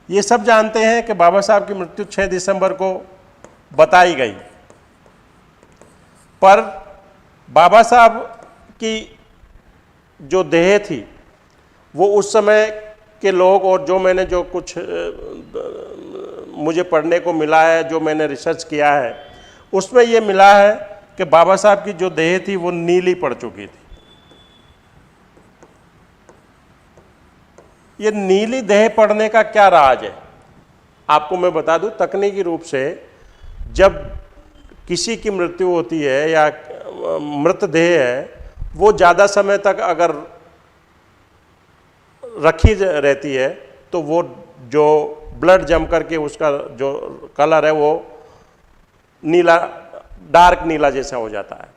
ये सब जानते हैं कि बाबा साहब की मृत्यु 6 दिसंबर को बताई गई, पर बाबा साहब की जो देह थी वो उस समय के लोग, और जो मैंने जो कुछ मुझे पढ़ने को मिला है, जो मैंने रिसर्च किया है, उसमें ये मिला है कि बाबा साहब की जो देह थी वो नीली पड़ चुकी थी। ये नीली देह पड़ने का क्या राज है आपको मैं बता दूं। तकनीकी रूप से जब किसी की मृत्यु होती है या मृतदेह है, वो ज़्यादा समय तक अगर रखी रहती है तो वो जो ब्लड जम करके उसका जो कलर है वो नीला, डार्क नीला जैसा हो जाता है।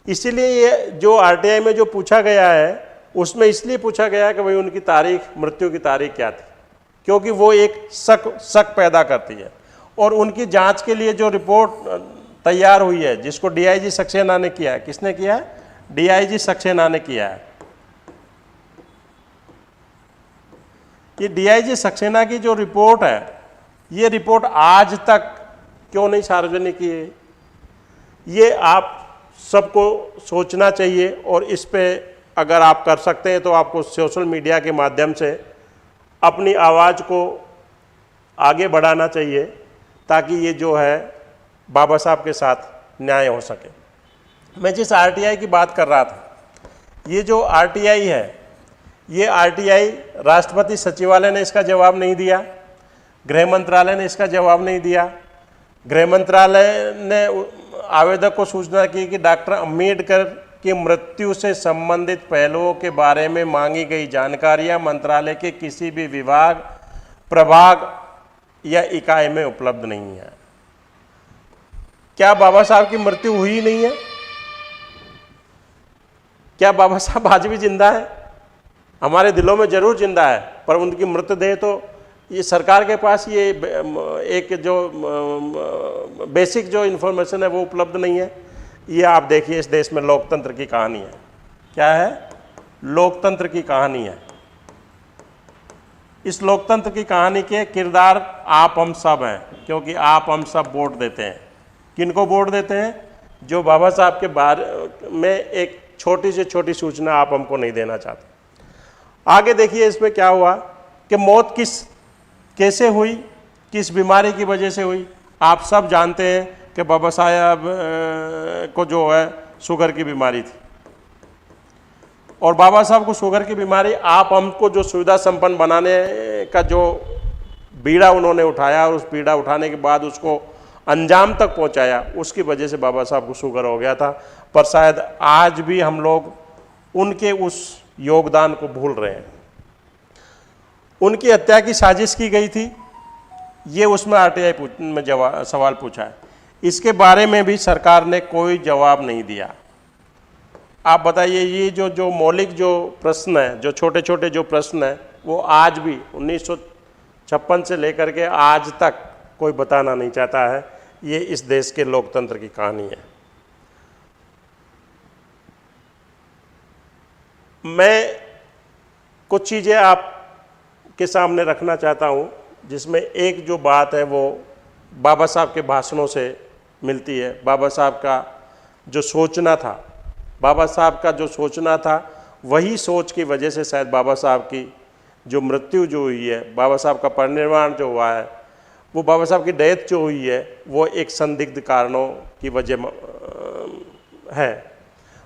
इसीलिए ये जो आरटीआई में जो पूछा गया है उसमें इसलिए पूछा गया है कि भाई उनकी तारीख, मृत्यु की तारीख क्या थी, क्योंकि वो एक शक पैदा करती है। और उनकी जांच के लिए जो रिपोर्ट तैयार हुई है, जिसको डीआईजी सक्सेना ने किया है, किसने किया है? डीआईजी सक्सेना ने किया है। ये डीआईजी सक्सेना की जो रिपोर्ट है, ये रिपोर्ट आज तक क्यों नहीं सार्वजनिक की है? ये आप सबको सोचना चाहिए और इस पे अगर आप कर सकते हैं तो आपको सोशल मीडिया के माध्यम से अपनी आवाज़ को आगे बढ़ाना चाहिए, ताकि ये जो है बाबा साहब के साथ न्याय हो सके। मैं जिस आरटीआई की बात कर रहा था, ये जो आरटीआई है, ये आरटीआई राष्ट्रपति सचिवालय ने इसका जवाब नहीं दिया, गृह मंत्रालय ने इसका जवाब नहीं दिया। गृह मंत्रालय ने आवेदक को सूचना की कि डॉक्टर अंबेडकर की मृत्यु से संबंधित पहलुओं के बारे में मांगी गई जानकारियां मंत्रालय के किसी भी विभाग, प्रभाग या इकाई में उपलब्ध नहीं है। क्या बाबा साहब की मृत्यु हुई नहीं है? क्या बाबा साहब आज भी जिंदा है? हमारे दिलों में जरूर जिंदा है, पर उनकी मृतदेह तो ये सरकार के पास ये एक जो बेसिक जो इन्फॉर्मेशन है वो उपलब्ध नहीं है। ये आप देखिए, इस देश में लोकतंत्र की कहानी है। क्या है? लोकतंत्र की कहानी है। इस लोकतंत्र की कहानी के किरदार आप हम सब हैं, क्योंकि आप हम सब वोट देते हैं। किनको वोट देते हैं? जो बाबा साहब के बारे में एक छोटी से छोटी सूचना आप हमको नहीं देना चाहते। आगे देखिए इसमें क्या हुआ कि मौत कैसे हुई, किस बीमारी की वजह से हुई। आप सब जानते हैं कि बाबा साहब को जो है शुगर की बीमारी थी, और बाबा साहब को शुगर की बीमारी आप हमको जो सुविधा संपन्न बनाने का जो बीड़ा उन्होंने उठाया, और उस बीड़ा उठाने के बाद उसको अंजाम तक पहुंचाया, उसकी वजह से बाबा साहब को शुगर हो गया था। पर शायद आज भी हम लोग उनके उस योगदान को भूल रहे हैं। उनकी हत्या की साजिश की गई थी, ये उसमें आरटीआई में सवाल पूछा है। इसके बारे में भी सरकार ने कोई जवाब नहीं दिया। आप बताइए, ये जो मौलिक जो प्रश्न है, जो छोटे छोटे जो प्रश्न है, वो आज भी 1956 से लेकर के आज तक कोई बताना नहीं चाहता है। ये इस देश के लोकतंत्र की कहानी है। मैं कुछ चीज़ें आपके सामने रखना चाहता हूँ, जिसमें एक जो बात है वो बाबा साहब के भाषणों से मिलती है। बाबा साहब का जो सोचना था, बाबा साहब का जो सोचना था, वही सोच की वजह से शायद बाबा साहब की जो मृत्यु जो हुई है, बाबा साहब का परिनिर्वाण जो हुआ है, वो बाबा साहब की डेथ जो हुई है, वो एक संदिग्ध कारणों की वजह है।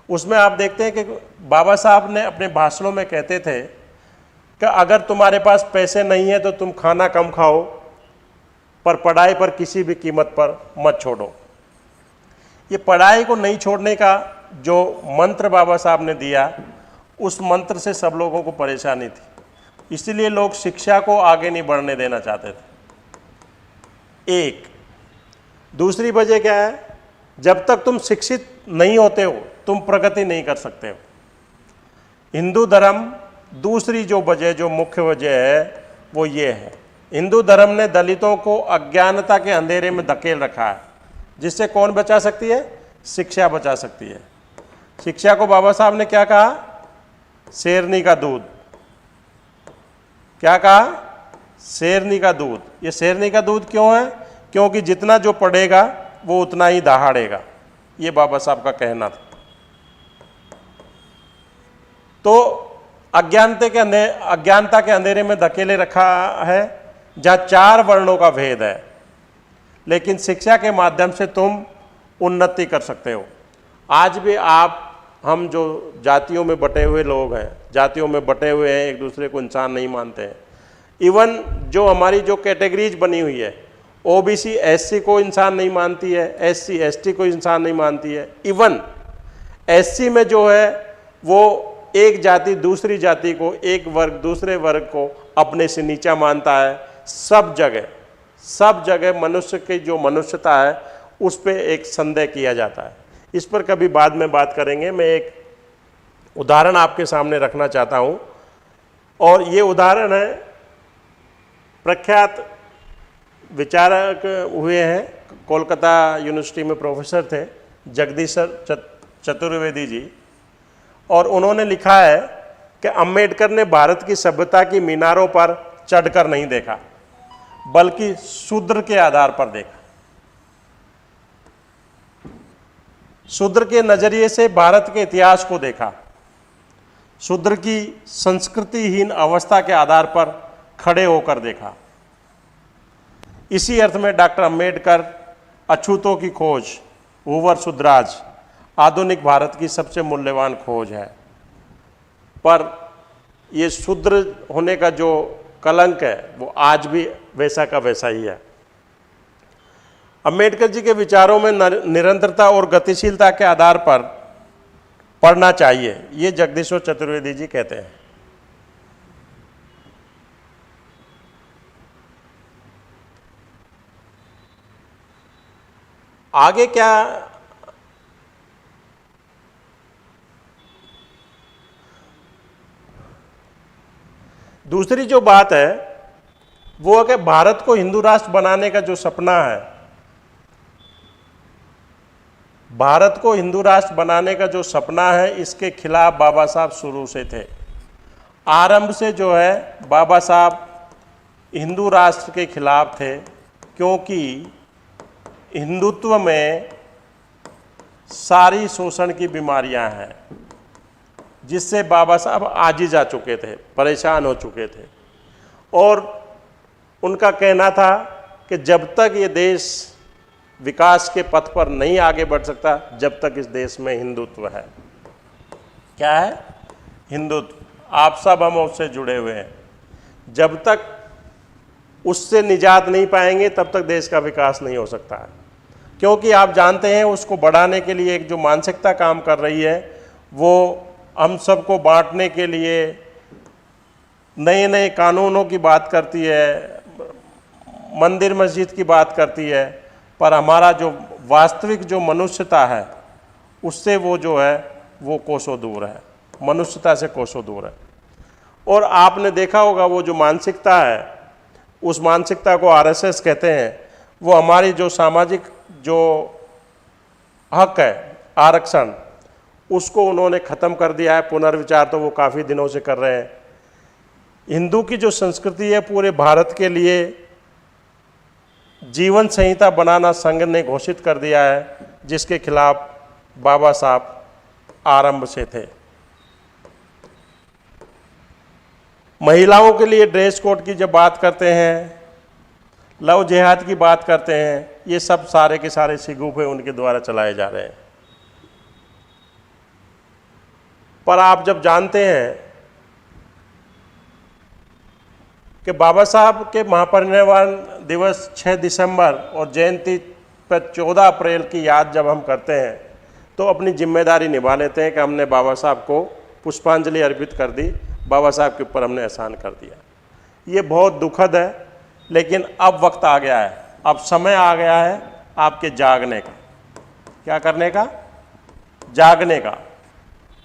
उसमें आप देखते हैं कि बाबा साहब ने अपने भाषणों में कहते थे कि अगर तुम्हारे पास पैसे नहीं है तो तुम खाना कम खाओ, पर पढ़ाई पर किसी भी कीमत पर मत छोड़ो। ये पढ़ाई को नहीं छोड़ने का जो मंत्र बाबा साहब ने दिया, उस मंत्र से सब लोगों को परेशानी थी। इसीलिए लोग शिक्षा को आगे नहीं बढ़ने देना चाहते थे। एक दूसरी वजह क्या है? जब तक तुम शिक्षित नहीं होते हो, तुम प्रगति नहीं कर सकते हो। हिंदू धर्म, दूसरी जो वजह, जो मुख्य वजह है, वो ये है, हिंदू धर्म ने दलितों को अज्ञानता के अंधेरे में धकेल रखा है। जिससे कौन बचा सकती है? शिक्षा बचा सकती है। शिक्षा को बाबा साहब ने क्या कहा? शेरनी का दूध। क्या कहा? शेरनी का दूध। ये शेरनी का दूध क्यों है? क्योंकि जितना जो पढ़ेगा वो उतना ही दहाड़ेगा। ये बाबा साहब का कहना था। तो अज्ञानता के अंधेरे में धकेले रखा है, जहाँ 4 वर्णों का भेद है, लेकिन शिक्षा के माध्यम से तुम उन्नति कर सकते हो। आज भी हम जो जातियों में बटे हुए लोग हैं, जातियों में बटे हुए हैं, एक दूसरे को इंसान नहीं मानते हैं। इवन जो हमारी जो कैटेगरीज बनी हुई है, ओबीसी एससी को इंसान नहीं मानती है, एससी एसटी को इंसान नहीं मानती है। इवन एससी में जो है वो एक जाति दूसरी जाति को, एक वर्ग दूसरे वर्ग को अपने से नीचा मानता है। सब जगह मनुष्य की जो मनुष्यता है उस पर एक संदेह किया जाता है। इस पर कभी बाद में बात करेंगे। मैं एक उदाहरण आपके सामने रखना चाहता हूँ, और ये उदाहरण है, प्रख्यात विचारक हुए हैं, कोलकाता यूनिवर्सिटी में प्रोफेसर थे, जगदीश चतुर्वेदी जी, और उन्होंने लिखा है कि अंबेडकर ने भारत की सभ्यता की मीनारों पर चढ़कर नहीं देखा, बल्कि शूद्र के आधार पर देखा। शूद्र के नजरिए से भारत के इतिहास को देखा, शूद्र की संस्कृतिहीन अवस्था के आधार पर खड़े होकर देखा। इसी अर्थ में डॉक्टर अंबेडकर अछूतों की खोज, हूवर शुद्राज, आधुनिक भारत की सबसे मूल्यवान खोज है। पर ये शूद्र होने का जो कलंक है वो आज भी वैसा का वैसा ही है। अंबेडकर जी के विचारों में निरंतरता और गतिशीलता के आधार पर पढ़ना चाहिए, ये जगदीश्वर चतुर्वेदी जी कहते हैं। आगे क्या, दूसरी जो बात है वो है कि भारत को हिंदू राष्ट्र बनाने का जो सपना है, भारत को हिंदू राष्ट्र बनाने का जो सपना है, इसके खिलाफ बाबा साहब शुरू से थे। आरंभ से जो है बाबा साहब हिंदू राष्ट्र के खिलाफ थे, क्योंकि हिंदुत्व में सारी शोषण की बीमारियां हैं, जिससे बाबा साहब आजिज आ चुके थे, परेशान हो चुके थे। और उनका कहना था कि जब तक ये देश विकास के पथ पर नहीं आगे बढ़ सकता, जब तक इस देश में हिंदुत्व है। क्या है? हिंदुत्व। आप सब हम उससे जुड़े हुए हैं। जब तक उससे निजात नहीं पाएंगे तब तक देश का विकास नहीं हो सकता है। क्योंकि आप जानते हैं उसको बढ़ाने के लिए एक जो मानसिकता काम कर रही है, वो हम सबको बांटने के लिए नए नए कानूनों की बात करती है, मंदिर मस्जिद की बात करती है, पर हमारा जो वास्तविक जो मनुष्यता है उससे वो जो है वो कोसों दूर है, मनुष्यता से कोसों दूर है। और आपने देखा होगा वो जो मानसिकता है, उस मानसिकता को आरएसएस कहते हैं। वो हमारी जो सामाजिक जो हक है, आरक्षण, उसको उन्होंने ख़त्म कर दिया है। पुनर्विचार तो वो काफ़ी दिनों से कर रहे हैं। हिंदू की जो संस्कृति है पूरे भारत के लिए जीवन संहिता बनाना संघ ने घोषित कर दिया है, जिसके खिलाफ बाबा साहब आरंभ से थे। महिलाओं के लिए ड्रेस कोड की जब बात करते हैं, लव जिहाद की बात करते हैं, ये सब सारे के सारे शिगुफे उनके द्वारा चलाए जा रहे हैं। पर आप जब जानते हैं कि बाबा साहब के महापरिनिर्वाण दिवस 6 दिसंबर और जयंती पर 14 अप्रैल की याद जब हम करते हैं, तो अपनी जिम्मेदारी निभा लेते हैं कि हमने बाबा साहब को पुष्पांजलि अर्पित कर दी, बाबा साहब के ऊपर हमने एहसान कर दिया। ये बहुत दुखद है, लेकिन अब वक्त आ गया है, अब समय आ गया है आपके जागने का। क्या करने का? जागने का।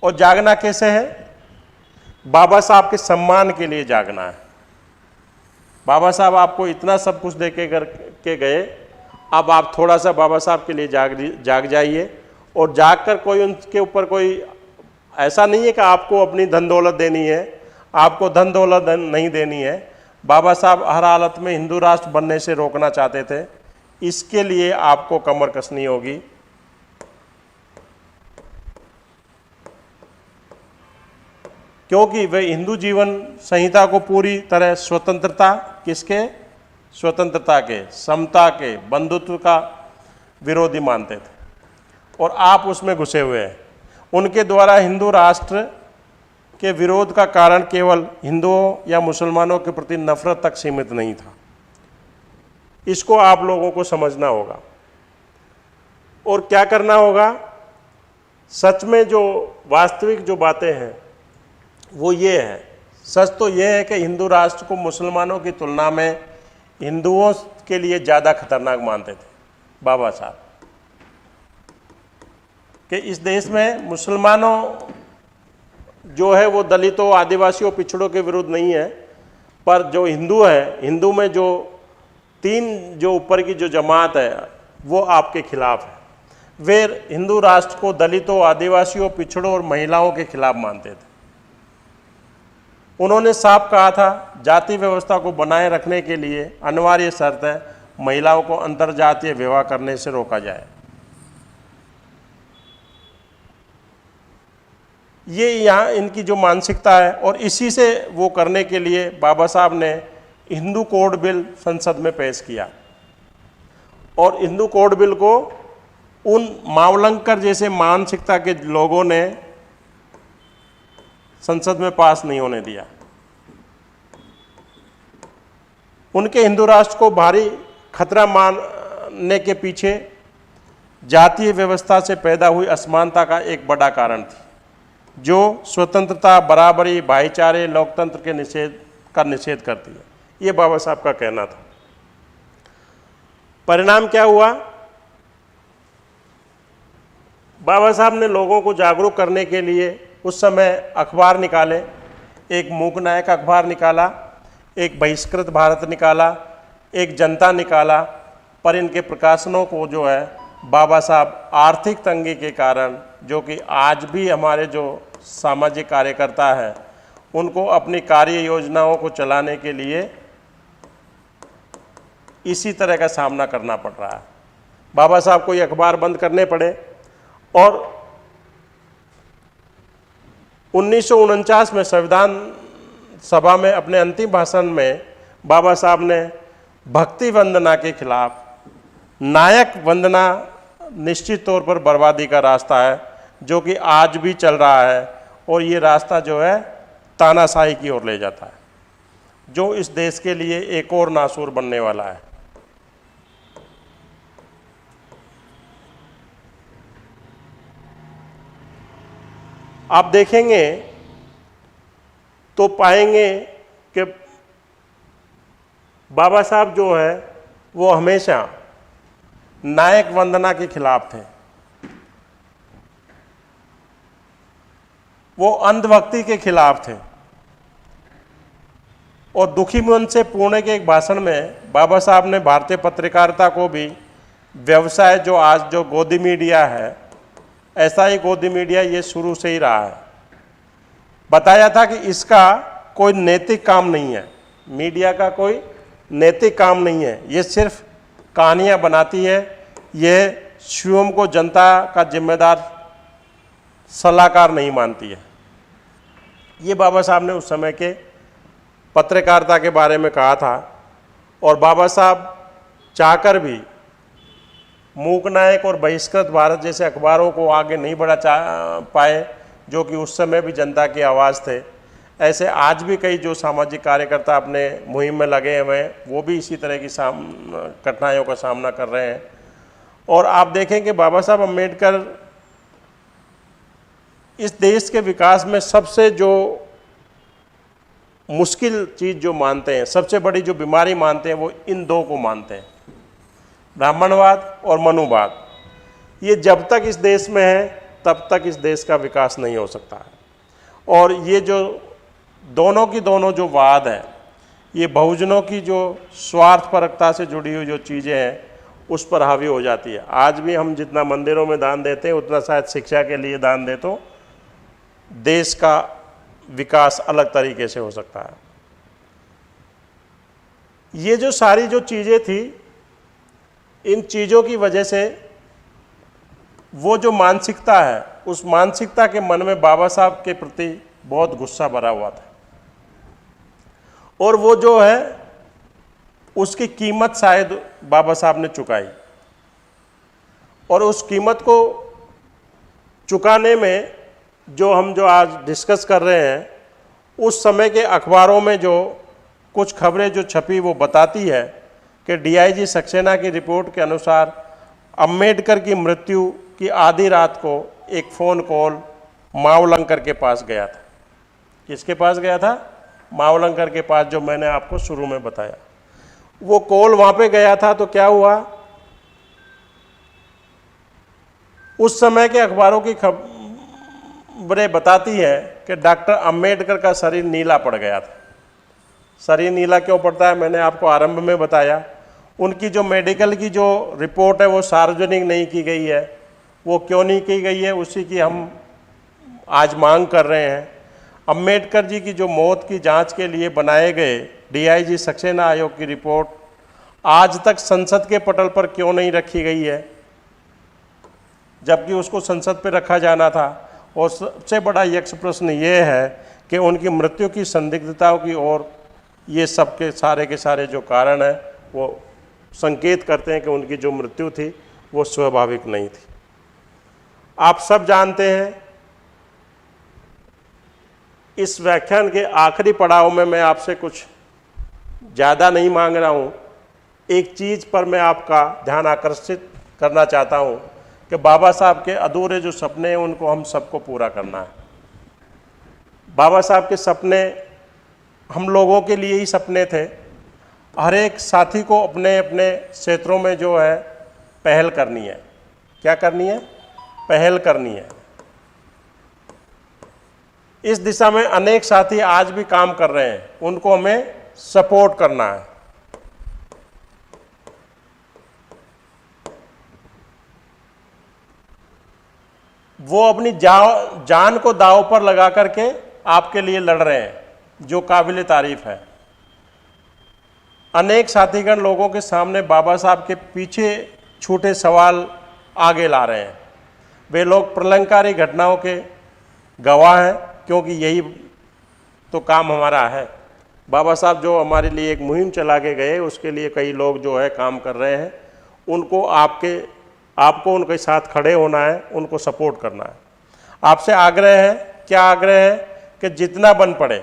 और जागना कैसे है? बाबा साहब के सम्मान के लिए जागना है। बाबा साहब आपको इतना सब कुछ दे के गए, अब आप थोड़ा सा बाबा साहब के लिए जाग जाइए। और जागकर कोई उनके ऊपर कोई ऐसा नहीं है कि आपको अपनी धन दौलत देनी है, आपको धन दौलत नहीं देनी है। बाबा साहब हर हालत में हिंदू राष्ट्र बनने से रोकना चाहते थे। इसके लिए आपको कमर कसनी होगी। क्योंकि वे हिंदू जीवन संहिता को पूरी तरह स्वतंत्रता, किसके? स्वतंत्रता के, समता के, बंधुत्व का विरोधी मानते थे, और आप उसमें घुसे हुए हैं। उनके द्वारा हिंदू राष्ट्र के विरोध का कारण केवल हिंदुओं या मुसलमानों के प्रति नफरत तक सीमित नहीं था। इसको आप लोगों को समझना होगा। और क्या करना होगा? सच में जो वास्तविक जो बातें हैं वो ये है, सच तो ये है कि हिंदू राष्ट्र को मुसलमानों की तुलना में हिंदुओं के लिए ज़्यादा खतरनाक मानते थे बाबा साहब, कि इस देश में मुसलमानों जो है वो दलितों, आदिवासियों, पिछड़ों के विरुद्ध नहीं है, पर जो हिंदू है, हिंदू में जो तीन जो ऊपर की जो जमात है वो आपके खिलाफ है। वे हिंदू राष्ट्र को दलितों, आदिवासियों, पिछड़ों और महिलाओं के खिलाफ मानते थे। उन्होंने साफ कहा था, जाति व्यवस्था को बनाए रखने के लिए अनिवार्य शर्त है महिलाओं को अंतरजातीय विवाह करने से रोका जाए। ये यहाँ इनकी जो मानसिकता है, और इसी से वो करने के लिए बाबा साहब ने हिंदू कोड बिल संसद में पेश किया, और हिंदू कोड बिल को उन मावलंकर जैसे मानसिकता के लोगों ने संसद में पास नहीं होने दिया। उनके हिंदू राष्ट्र को भारी खतरा मानने के पीछे जातीय व्यवस्था से पैदा हुई असमानता का एक बड़ा कारण थी, जो स्वतंत्रता, बराबरी, भाईचारे, लोकतंत्र के निषेध करती है। ये बाबा साहब का कहना था। परिणाम क्या हुआ? बाबा साहब ने लोगों को जागरूक करने के लिए उस समय अखबार निकाले। एक मूकनायक अखबार निकाला, एक बहिष्कृत भारत निकाला, एक जनता निकाला, पर इनके प्रकाशनों को जो है बाबा साहब आर्थिक तंगी के कारण, जो कि आज भी हमारे जो सामाजिक कार्यकर्ता हैं उनको अपनी कार्य योजनाओं को चलाने के लिए इसी तरह का सामना करना पड़ रहा है। बाबा साहब को ये अखबार बंद करने पड़े, और 1949 में संविधान सभा में अपने अंतिम भाषण में बाबा साहब ने भक्ति वंदना के खिलाफ, नायक वंदना निश्चित तौर पर बर्बादी का रास्ता है, जो कि आज भी चल रहा है, और ये रास्ता जो है तानाशाही की ओर ले जाता है, जो इस देश के लिए एक और नासूर बनने वाला है। आप देखेंगे तो पाएंगे कि बाबा साहब जो है वो हमेशा नायक वंदना के खिलाफ थे। वो अंधभक्ति के खिलाफ थे, और दुखी मन से पुणे के एक भाषण में बाबा साहब ने भारतीय पत्रकारिता को भी व्यवसाय, जो आज जो गोदी मीडिया है, ऐसा ही गोदी मीडिया ये शुरू से ही रहा है। बताया था कि इसका कोई नैतिक काम नहीं है, मीडिया का कोई नैतिक काम नहीं है, ये सिर्फ कहानियाँ बनाती है, ये स्वयं को जनता का जिम्मेदार सलाहकार नहीं मानती है। ये बाबा साहब ने उस समय के पत्रकारिता के बारे में कहा था, और बाबा साहब चाहकर भी मूकनायक और बहिष्कृत भारत जैसे अखबारों को आगे नहीं बढ़ा पाए, जो कि उस समय भी जनता की आवाज़ थे। ऐसे आज भी कई जो सामाजिक कार्यकर्ता अपने मुहिम में लगे हुए हैं, वो भी इसी तरह की कठिनाइयों का सामना कर रहे हैं। और आप देखें कि बाबा साहब अम्बेडकर इस देश के विकास में सबसे जो मुश्किल चीज़ जो मानते हैं, सबसे बड़ी जो बीमारी मानते हैं, वो इन दो को मानते हैं, ब्राह्मणवाद और मनुवाद। ये जब तक इस देश में है तब तक इस देश का विकास नहीं हो सकता है। और ये जो दोनों की दोनों जो वाद है, ये बहुजनों की जो स्वार्थपरकता से जुड़ी हुई जो चीज़ें हैं उस पर हावी हो जाती है। आज भी हम जितना मंदिरों में दान देते हैं, उतना शायद शिक्षा के लिए दान दे तो देश का विकास अलग तरीके से हो सकता है। ये जो सारी जो चीज़ें थी, इन चीज़ों की वजह से वो जो मानसिकता है, उस मानसिकता के मन में बाबा साहब के प्रति बहुत गुस्सा भरा हुआ था, और वो जो है उसकी कीमत शायद बाबा साहब ने चुकाई। और उस कीमत को चुकाने में जो हम जो आज डिस्कस कर रहे हैं, उस समय के अखबारों में जो कुछ खबरें जो छपी वो बताती है कि डीआईजी सक्सेना की रिपोर्ट के अनुसार अम्बेडकर की मृत्यु की आधी रात को एक फ़ोन कॉल मावलंकर के पास गया था। किसके पास गया था? मावलंकर के पास, जो मैंने आपको शुरू में बताया। वो कॉल वहाँ पे गया था तो क्या हुआ, उस समय के अखबारों की खबरें बताती है कि डॉक्टर अंबेडकर का शरीर नीला पड़ गया था। शरीर नीला क्यों पड़ता है, मैंने आपको आरंभ में बताया। उनकी जो मेडिकल की जो रिपोर्ट है वो सार्वजनिक नहीं की गई है। वो क्यों नहीं की गई है, उसी की हम आज मांग कर रहे हैं। अंबेडकर जी की जो मौत की जांच के लिए बनाए गए डीआईजी सक्सेना आयोग की रिपोर्ट आज तक संसद के पटल पर क्यों नहीं रखी गई है, जबकि उसको संसद पर रखा जाना था। और सबसे बड़ा यक्ष प्रश्न ये है कि उनकी मृत्यु की संदिग्धताओं की ओर ये सब के सारे जो कारण हैं वो संकेत करते हैं कि उनकी जो मृत्यु थी वो स्वाभाविक नहीं थी। आप सब जानते हैं, इस व्याख्यान के आखिरी पड़ाव में मैं आपसे कुछ ज़्यादा नहीं मांग रहा हूँ। एक चीज़ पर मैं आपका ध्यान आकर्षित करना चाहता हूँ कि बाबा साहब के अधूरे जो सपने हैं उनको हम सबको पूरा करना है। बाबा साहब के सपने हम लोगों के लिए ही सपने थे। हर एक साथी को अपने अपने क्षेत्रों में जो है पहल करनी है। क्या करनी है? पहल करनी है। इस दिशा में अनेक साथी आज भी काम कर रहे हैं, उनको हमें सपोर्ट करना है। वो अपनी जान को दांव पर लगा करके आपके लिए लड़ रहे हैं, जो काबिल तारीफ है। अनेक साथीगण लोगों के सामने बाबा साहब के पीछे छूटे सवाल आगे ला रहे हैं। वे लोग प्रलंकारी घटनाओं के गवाह हैं, क्योंकि यही तो काम हमारा है। बाबा साहब जो हमारे लिए एक मुहिम चला के गए, उसके लिए कई लोग जो है काम कर रहे हैं। उनको आपको उनके साथ खड़े होना है, उनको सपोर्ट करना है। आपसे आग्रह है, क्या आग्रह है कि जितना बन पड़े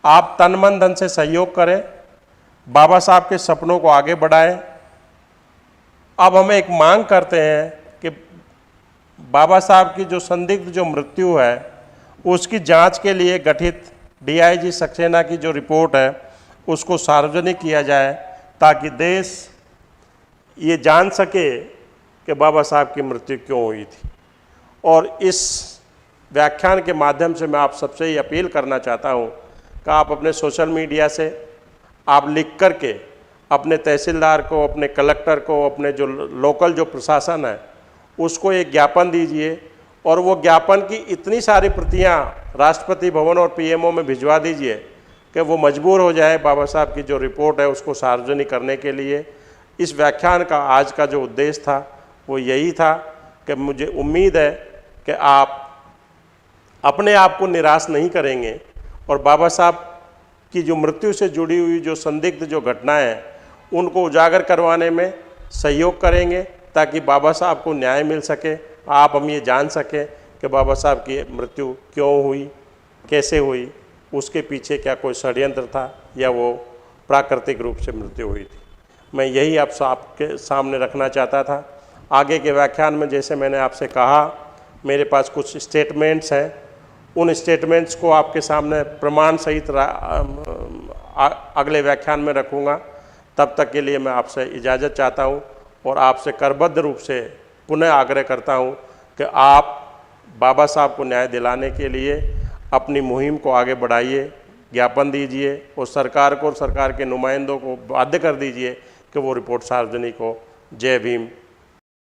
आप तन मन धन से सहयोग करें, बाबा साहब के सपनों को आगे बढ़ाएं। अब हम एक मांग करते हैं कि बाबा साहब की जो संदिग्ध जो मृत्यु है उसकी जांच के लिए गठित डीआईजी सक्सेना की जो रिपोर्ट है उसको सार्वजनिक किया जाए, ताकि देश ये जान सके कि बाबा साहब की मृत्यु क्यों हुई थी। और इस व्याख्यान के माध्यम से मैं आप सबसे ये अपील करना चाहता हूँ कि आप अपने सोशल मीडिया से आप लिख करके अपने तहसीलदार को, अपने कलेक्टर को, अपने जो लोकल जो प्रशासन है उसको एक ज्ञापन दीजिए, और वो ज्ञापन की इतनी सारी प्रतियां राष्ट्रपति भवन और पीएमओ में भिजवा दीजिए कि वो मजबूर हो जाए बाबा साहब की जो रिपोर्ट है उसको सार्वजनिक करने के लिए। इस व्याख्यान का आज का जो उद्देश्य था वो यही था कि मुझे उम्मीद है कि आप अपने आप को निराश नहीं करेंगे और बाबा साहब की जो मृत्यु से जुड़ी हुई जो संदिग्ध जो घटनाएं हैं उनको उजागर करवाने में सहयोग करेंगे, ताकि बाबा साहब को न्याय मिल सके। आप हम ये जान सकें कि बाबा साहब की मृत्यु क्यों हुई, कैसे हुई, उसके पीछे क्या कोई षड्यंत्र था या वो प्राकृतिक रूप से मृत्यु हुई थी। मैं यही आप सबके सामने रखना चाहता था। आगे के व्याख्यान में जैसे मैंने आपसे कहा, मेरे पास कुछ स्टेटमेंट्स हैं, उन स्टेटमेंट्स को आपके सामने प्रमाण सहित अगले व्याख्यान में रखूँगा। तब तक के लिए मैं आपसे इजाज़त चाहता हूँ और आपसे करबद्ध रूप से पुनः आग्रह करता हूँ कि आप बाबा साहब को न्याय दिलाने के लिए अपनी मुहिम को आगे बढ़ाइए, ज्ञापन दीजिए और सरकार को और सरकार के नुमाइंदों को बाध्य कर दीजिए कि वो रिपोर्ट सार्वजनिक हो। जय भीम,